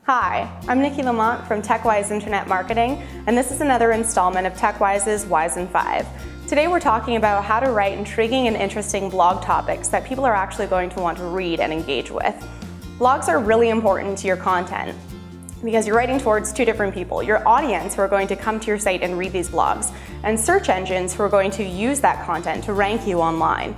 Hi, I'm Nicki from TechWyse Internet Marketing, and this is another installment of TechWyse's Wyse in 5. Today we're talking about how to write intriguing and interesting blog topics that people are actually going to want to read and engage with. Blogs are really important to your content because you're writing towards two different people: your audience who are going to come to your site and read these blogs, and search engines who are going to use that content to rank you online.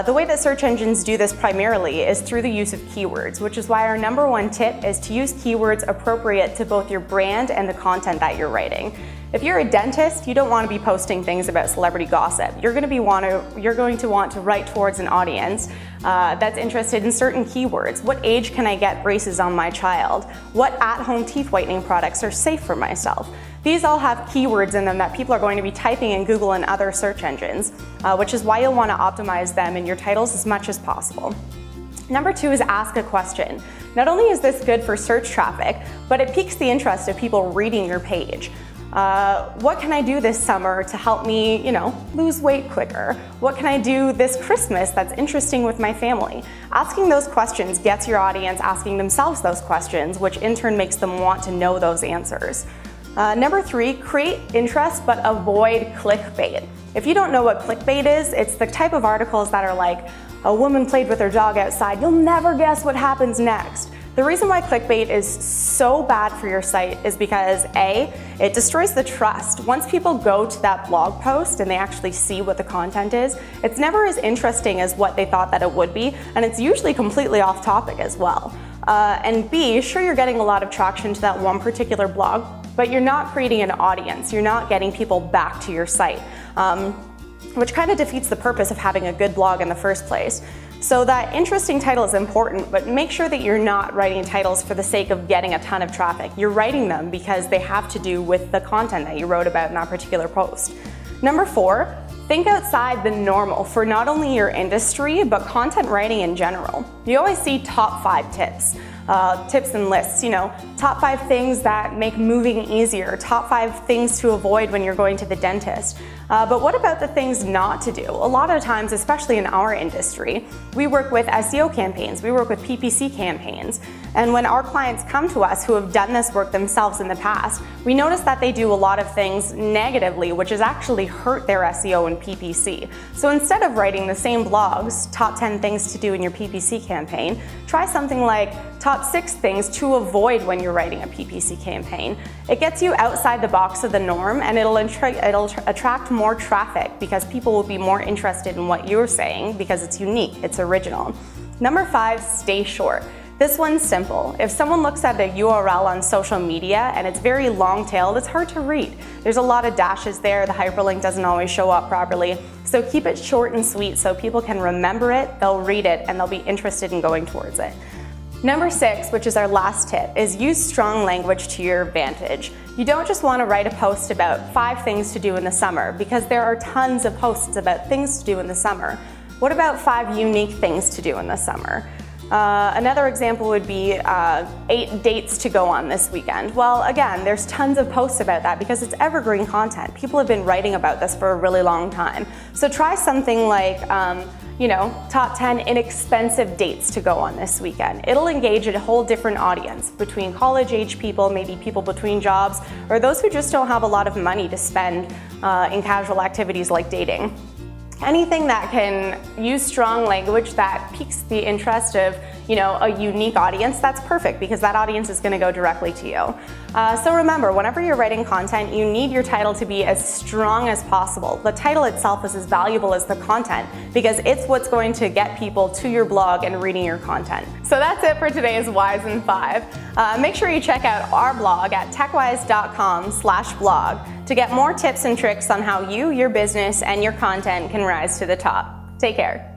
The way that search engines do this primarily is through the use of keywords, which is why our #1 tip is to use keywords appropriate to both your brand and the content that you're writing. If you're a dentist, you don't want to be posting things about celebrity gossip. You're going to want to write towards an audience that's interested in certain keywords. What age can I get braces on my child? What at-home teeth whitening products are safe for myself? These all have keywords in them that people are going to be typing in Google and other search engines, which is why you'll want to optimize them in your titles as much as possible. #2 is ask a question. Not only is this good for search traffic, but it piques the interest of people reading your page. What can I do this summer to help me, lose weight quicker? What can I do this Christmas that's interesting with my family? Asking those questions gets your audience asking themselves those questions, which in turn makes them want to know those answers. #3, create interest but avoid clickbait. If you don't know what clickbait is, it's the type of articles that are like, "A woman played with her dog outside. You'll never guess what happens next." The reason why clickbait is so bad for your site is because A, it destroys the trust. Once people go to that blog post and they actually see what the content is, it's never as interesting as what they thought that it would be, and it's usually completely off topic as well. And B, sure, you're getting a lot of traction to that one particular blog, but you're not creating an audience. You're not getting people back to your site, which kind of defeats the purpose of having a good blog in the first place. So that interesting title is important, but make sure that you're not writing titles for the sake of getting a ton of traffic. You're writing them because they have to do with the content that you wrote about in that particular post. #4, think outside the normal for not only your industry, but content writing in general. You always see top 5 tips. Tips and lists, top 5 things that make moving easier, top 5 things to avoid when you're going to the dentist. But what about the things not to do? A lot of times, especially in our industry, we work with SEO campaigns, we work with PPC campaigns, and when our clients come to us who have done this work themselves in the past, we notice that they do a lot of things negatively, which has actually hurt their SEO and PPC. So instead of writing the same blogs, top 10 things to do in your PPC campaign, try something like top 6 things to avoid when you're writing a PPC campaign. It gets you outside the box of the norm, and it'll attract more traffic because people will be more interested in what you're saying because it's unique, it's original. #5, stay short. This one's simple. If someone looks at a URL on social media and it's very long-tailed, it's hard to read. There's a lot of dashes there, the hyperlink doesn't always show up properly. So keep it short and sweet so people can remember it, they'll read it, and they'll be interested in going towards it. #6, which is our last tip, is use strong language to your advantage. You don't just want to write a post about 5 things to do in the summer, because there are tons of posts about things to do in the summer. What about 5 unique things to do in the summer? Another example would be 8 dates to go on this weekend. Well, again, there's tons of posts about that because it's evergreen content. People have been writing about this for a really long time. So try something like, top 10 inexpensive dates to go on this weekend. It'll engage a whole different audience between college-age people, maybe people between jobs, or those who just don't have a lot of money to spend in casual activities like dating. Anything that can use strong language that piques the interest of a unique audience, that's perfect because that audience is going to go directly to you. So remember, whenever you're writing content, you need your title to be as strong as possible. The title itself is as valuable as the content because it's what's going to get people to your blog and reading your content. So that's it for today's Wyse in 5. Make sure you check out our blog at techwyse.com/blog to get more tips and tricks on how you, your business, and your content can rise to the top. Take care.